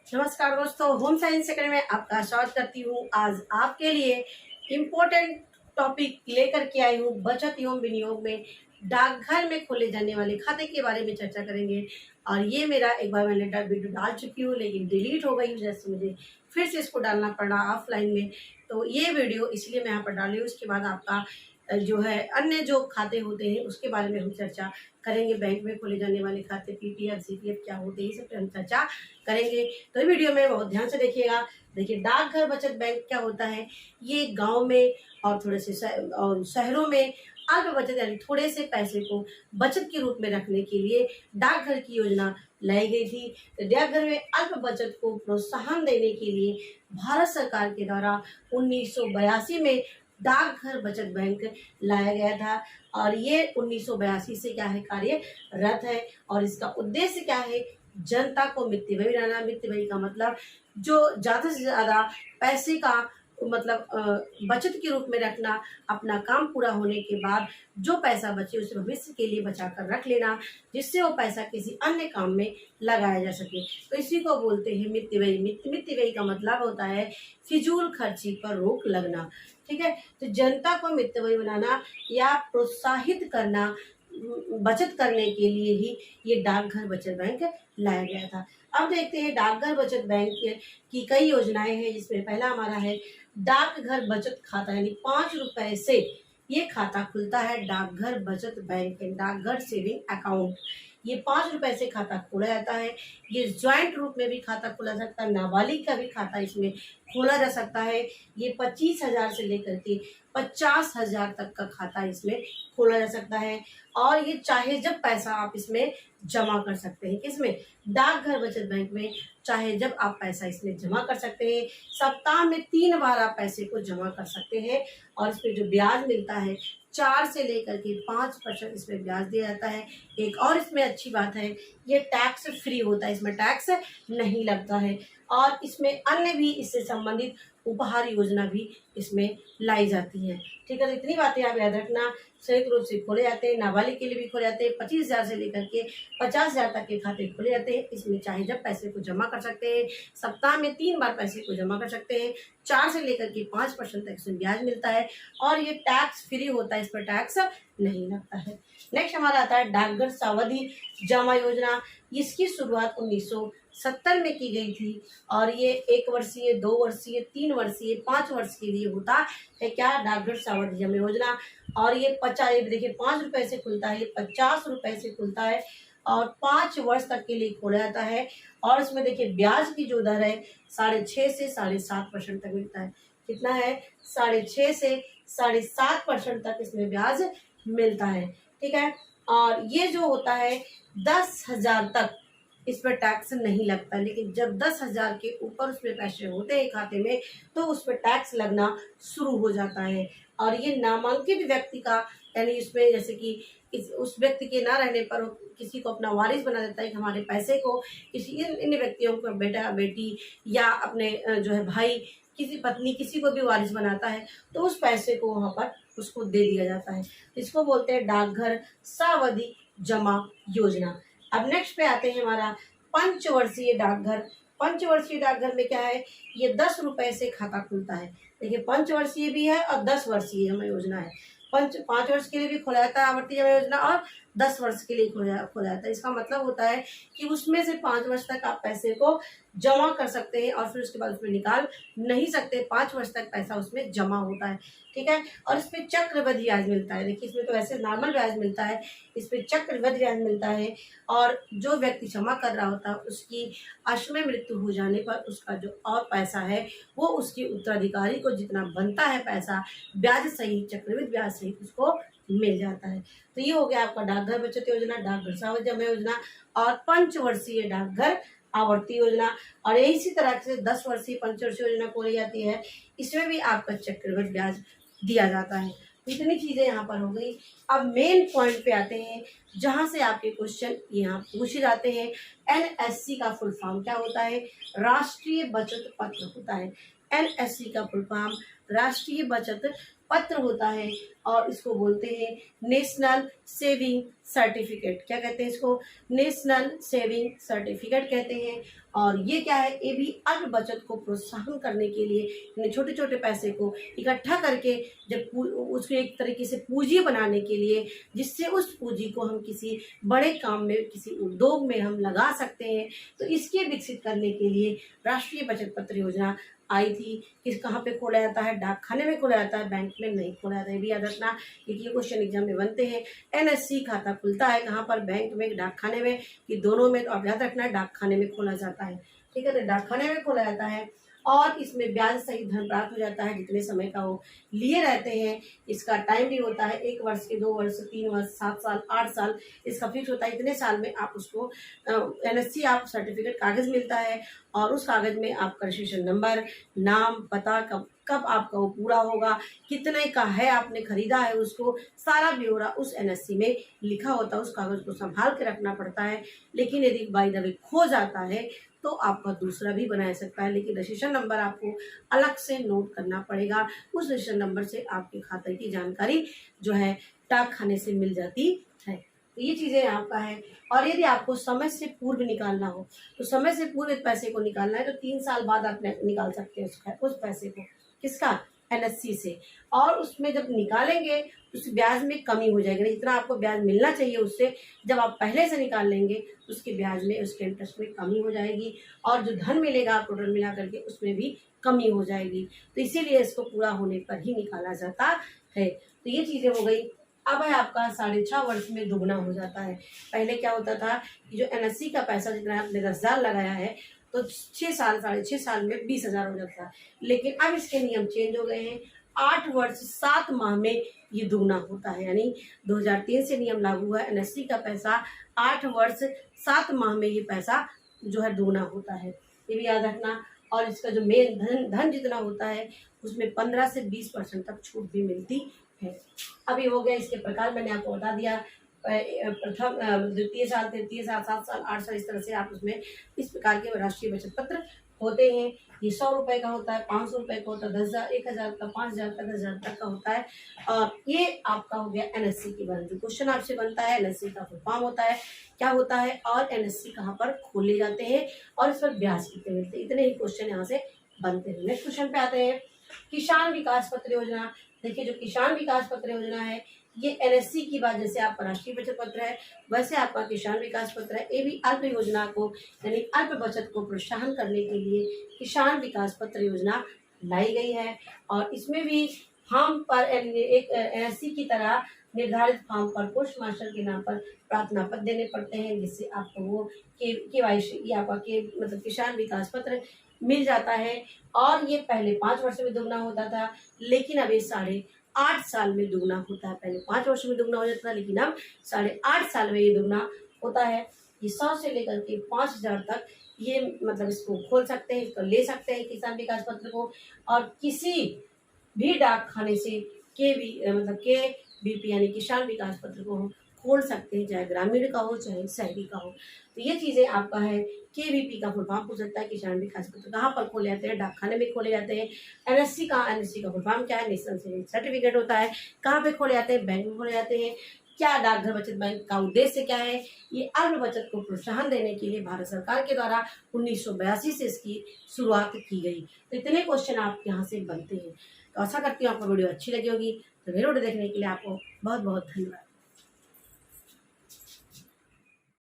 नमस्कार दोस्तों, home science academy में आपका स्वागत करती हूँ। आज आपके लिए इम्पोर्टेंट टॉपिक लेकर के आई हूँ। बचत एवं विनियोग में डाकघर में खोले जाने वाले खाते के बारे में चर्चा करेंगे। और ये मेरा एक बार मैंने वीडियो डाल चुकी हूँ, लेकिन डिलीट हो गई, जैसे मुझे फिर से इसको डालना पड़ा ऑफलाइन में। तो ये वीडियो इसलिए मैं यहाँ पर डाली हूँ। उसके बाद आपका जो है अन्य जो खाते होते हैं उसके बारे में हम चर्चा करेंगे। बैंक में खोले जाने वाले खाते पीपीएफ सीपीएफ क्या होते हैं, ये सब पे हम चर्चा करेंगे। तो ये वीडियो में बहुत ध्यान से देखिएगा। देखिए, डाकघर बचत बैंक क्या होता है। ये गांव में और थोड़े से शहरों में अल्प बचत यानी थोड़े से पैसे को बचत के रूप में रखने के लिए डाकघर की योजना लाई गई थी। तो डाकघर में अल्प बचत को प्रोत्साहन देने के लिए भारत सरकार के द्वारा 1982 में डाकघर बचत बैंक लाया गया था। और ये 1982 से क्या है, कार्यरत है। और इसका उद्देश्य क्या है, जनता को मितव्ययी बनाना। मितव्ययी का मतलब जो ज़्यादा से ज़्यादा पैसे का मतलब बचत के रूप में रखना, अपना काम पूरा होने के बाद जो पैसा बचे उसे भविष्य के लिए बचा कर रख लेना, जिससे वो पैसा किसी अन्य काम में लगाया जा सके। तो इसी को बोलते हैं मितव्ययी। मितव्ययी का मतलब होता है फिजूल खर्ची पर रोक लगना। ठीक है, तो जनता को मितव्ययी बनाना या प्रोत्साहित करना बचत करने के लिए ही ये डाकघर बचत बैंक लाया गया था। अब देखते हैं डाकघर बचत बैंक की कई योजनाएं हैं, जिसमें पहला हमारा है डाकघर बचत खाता, यानी 5 रुपए से ये खाता खुलता है। डाकघर बचत बैंक, डाकघर सेविंग अकाउंट, ये 5 रुपए से खाता खोला जाता है। ये ज्वाइंट रूप में भी खाता खोला जा सकता है, नाबालिग का भी खाता इसमें खोला जा सकता है। ये 25,000 से लेकर के 50,000 तक का खाता इसमें खोला जा सकता है। और ये चाहे जब पैसा आप इसमें जमा कर सकते हैं। किसमें? डाकघर बचत बैंक में चाहे जब आप पैसा इसमें जमा कर सकते हैं। सप्ताह में 3 बार आप पैसे को जमा कर सकते हैं। और इसमें जो ब्याज मिलता है 4 से लेकर के 5% इसमें ब्याज दिया जाता है। एक और इसमें अच्छी बात है, ये टैक्स फ्री होता है, इसमें टैक्स नहीं लगता है। और इसमें अन्य भी इससे संबंधित उपहार योजना भी इसमें लाई जाती है। ठीक है, तो इतनी बातें आप याद रखना। संयुक्त रूप से खोले जाते हैं, नाबालिग के लिए भी खोले जाते हैं। 25,000 से लेकर के 50,000 तक के खाते खोले जाते हैं। इसमें चाहे जब पैसे को जमा कर सकते हैं। सप्ताह में 3 बार पैसे को जमा कर सकते हैं। 4 से लेकर के 5% तक इसमें ब्याज मिलता है। और ये टैक्स फ्री होता है, इस पर टैक्स नहीं लगता है। नेक्स्ट हमारा आता है डाकघर सावधि जमा योजना। इसकी शुरुआत 1970 में की गई थी। और ये 1 वर्षीय, 2 वर्षीय, 3 वर्षीय, 5 वर्ष के लिए होता है क्या, डाकघर सावधि जमा योजना। और ये 50, देखिए 5 रुपए से खुलता है, ये 50 रुपए से खुलता है और 5 वर्ष तक के लिए खोला जाता है। और इसमें देखिए ब्याज की जो दर है 6.5 से 7.5% तक मिलता है। कितना है? 6.5 से 7.5% तक इसमें ब्याज मिलता है। ठीक है, और ये जो होता है 10,000 तक इस पर टैक्स नहीं लगता। लेकिन जब 10,000 के ऊपर उसमें पैसे होते हैं खाते में तो उस पर टैक्स लगना शुरू हो जाता है। और ये नामांकित व्यक्ति का, यानी इसमें जैसे कि उस व्यक्ति के ना रहने पर किसी को अपना वारिस बना देता है कि हमारे पैसे को किसी इन व्यक्तियों को, बेटा बेटी या अपने जो है भाई, किसी पत्नी, किसी को भी वारिस बनाता है तो उस पैसे को वहाँ पर उसको दे दिया जाता है। इसको बोलते हैं डाकघर सावधि जमा योजना। अब नेक्स्ट पे आते हैं हमारा पंचवर्षीय डाकघर। पंचवर्षीय डाकघर में क्या है, ये 10 रुपए से खाता खुलता है। देखिए, पंचवर्षीय भी है और 10 वर्षीय जमा योजना है। 5 वर्ष के लिए भी खोला जाता है आवर्ती जमा योजना और 10 वर्ष के लिए खोला जाता है। इसका मतलब होता है कि उसमें से 5 वर्ष तक आप पैसे को जमा कर सकते हैं और फिर उसके बाद उसमें निकाल नहीं सकते। 5 वर्ष तक पैसा उसमें जमा होता है। ठीक है, और इसमें चक्रवृद्धि ब्याज मिलता है। देखिए, इसमें तो वैसे नॉर्मल ब्याज मिलता है, इसमें चक्रवृद्धि ब्याज मिलता है। और जो व्यक्ति जमा कर रहा होता है उसकी अश्वमेध मृत्यु हो जाने पर उसका जो और पैसा है वो उसके उत्तराधिकारी को जितना बनता है पैसा, ब्याज सहित, चक्रवृद्धि ब्याज सहित उसको मिल जाता है। तो ये हो गया आपका डाकघर बचत योजना, डाकघर सावधि जमा योजना और पंचवर्षीय डाकघर आवर्ती योजना। और इसी तरह से 10 वर्षीय पंचवर्षीय योजना खोली जाती है। इसमें भी आपका चक्रवृद्धि ब्याज दिया जाता है। इतनी चीजें यहाँ पर हो गई। अब मेन पॉइंट पे आते हैं जहाँ से आपके क्वेश्चन यहाँ पूछे जाते हैं। एनएससी का फुल फॉर्म क्या होता है? राष्ट्रीय बचत पत्र होता है। एनएससी का फुल फॉर्म राष्ट्रीय बचत पत्र होता है और इसको बोलते हैं नेशनल सेविंग सर्टिफिकेट। क्या कहते हैं इसको? नेशनल सेविंग सर्टिफिकेट कहते हैं। और ये क्या है? ये भी अल्प बचत को प्रोत्साहन करने के लिए, छोटे छोटे पैसे को इकट्ठा करके जब उसको एक तरीके से पूंजी बनाने के लिए, जिससे उस पूंजी को हम किसी बड़े काम में, किसी उद्योग में हम लगा सकते हैं, तो इसके विकसित करने के लिए राष्ट्रीय बचत पत्र योजना आई थी। किस कहाँ पे खोला जाता है? डाकखाने में खोला जाता है, बैंक में नहीं खोला जाता है। ये भी याद रखना, क्योंकि ये क्वेश्चन एग्जाम में बनते हैं। एनएससी खाता खुलता है कहाँ पर? बैंक में, डाकखाने में, कि दोनों में? तो आप याद रखना डाकखाने में खोला जाता है। ठीक है, तो डाकखाने में खोला जाता है और इसमें ब्याज सहित धन प्राप्त हो जाता है जितने समय का वो लिए रहते हैं। इसका टाइम भी होता है 1 वर्ष के, 2 वर्ष, 3 वर्ष, 7 साल, 8 साल, इसका फिक्स होता है। इतने साल में आप उसको एनएससी आप सर्टिफिकेट कागज मिलता है और उस कागज में आपका रजिस्ट्रेशन नंबर, नाम, पता, कब कब आपका वो पूरा होगा, कितने का है, आपने खरीदा है उसको, सारा ब्यौरा उस एनएससी में लिखा होता है। उस कागज को संभाल के रखना पड़ता है। लेकिन यदि बाय द वे खो जाता है तो आपका दूसरा भी बना सकता है, लेकिन रजिस्ट्रेशन नंबर आपको अलग से नोट करना पड़ेगा। उस रजिस्ट्रेशन नंबर से आपके खाते की जानकारी जो है डाक खाने से मिल जाती है। तो ये चीज़ें आपका है। और यदि आपको समय से पूर्व निकालना हो तो समय से पूर्व पैसे को निकालना है तो 3 साल बाद आप निकाल सकते हैं उस पैसे को। किसका? एनएससी से। और उसमें जब निकालेंगे उस ब्याज में कमी हो जाएगी। जितना आपको ब्याज मिलना चाहिए उससे जब आप पहले से निकाल लेंगे उसके ब्याज में, उसके इंटरेस्ट में कमी हो जाएगी और जो धन मिलेगा टोटल मिला करके उसमें भी कमी हो जाएगी। तो इसीलिए इसको पूरा होने पर ही निकाला जाता है। तो ये चीज़ें हो गई। अब है आपका 6.5 वर्ष में दुगना हो जाता है। पहले क्या होता था कि जो एनएससी का पैसा जितना आपने 10,000 लगाया है तो 6 साल, 6.5 साल में 20,000 हो जाता है। लेकिन अब इसके नियम चेंज हो गए हैं। 8 वर्ष 7 माह में ये दुगना होता है। यानी 2003 से नियम लागू हुआ है। एनएससी का पैसा 8 वर्ष 7 माह में ये पैसा जो है दुगना होता है। ये भी याद रखना। और इसका जो मेन धन जितना होता है उसमें 15 से 20% तक छूट भी मिलती है। अब ये हो गया इसके प्रकार, मैंने आपको बता दिया। प्रथम, द्वितीय साल, तृतीय साल, 7 साल, 8 साल, इस तरह से आप उसमें इस प्रकार के राष्ट्रीय बचत पत्र होते हैं। ये 100 रुपए का होता है, 500 रुपए का होता है, 10,000, 1,000 का, 5,000 का, 10,000 तक का होता है। और ये आपका हो गया एनएससी के बारे में। जो क्वेश्चन आपसे बनता है एनएससी का फुल फॉर्म होता है, क्या होता है और एनएससी कहाँ पर खोले जाते हैं और इस पर ब्याज कितने मिलते हैं। इतने ही क्वेश्चन यहाँ से बनते हैं। नेक्स्ट क्वेश्चन पे आते हैं। किसान विकास पत्र योजना। देखिए, जो किसान विकास पत्र योजना है ये एनएससी की बात, जैसे आपका राष्ट्रीय बचत पत्र है वैसे आपका किसान विकास पत्र है। ये भी अल्प योजना को यानी अल्प बचत को प्रोत्साहन करने के लिए किसान विकास पत्र योजना लाई गई है। और इसमें भी फॉर्म पर एक एनएससी की तरह निर्धारित फॉर्म पर पोस्ट मास्टर के नाम पर प्रार्थना पत्र देने पड़ते हैं, जिससे आपको वो केवाईसी आपका मतलब किसान विकास पत्र मिल जाता है। और ये पहले 5 वर्ष में दुगना होता था, लेकिन अब ये 8.5 साल में दुगना होता है। पहले 5 वर्ष में दुगना हो जाता था, लेकिन अब 8.5 साल में ये दुगना होता है। ये 100 से लेकर के 5,000 तक ये मतलब इसको खोल सकते हैं, इसको ले सकते हैं किसान विकास पत्र को। और किसी भी डाक खाने से KVP यानी किसान विकास पत्र को हम खोल सकते हैं, चाहे ग्रामीण का हो चाहे शहरी का हो। तो ये चीज़ें आपका है। KVP का फुल फॉर्म पूछ सकता है। किसान विकास पत्र कहाँ पर खोले जाते हैं? डाकखाने में खोले जाते हैं। एनएससी का फुल फॉर्म क्या है? नेशनल सेविंग सर्टिफिकेट होता है। कहाँ पे खोले जाते हैं? बैंक में खोले जाते हैं। क्या डाकघर बचत बैंक का उद्देश्य क्या है? ये अल्प बचत को प्रोत्साहन देने के लिए भारत सरकार के द्वारा 1982 से इसकी शुरुआत की गई। तो इतने क्वेश्चन आप यहाँ से बनते हैं। तो आशा करती हूँ आपको वीडियो अच्छी लगी होगी। तो मेरे वीडियो देखने के लिए आपको बहुत बहुत धन्यवाद।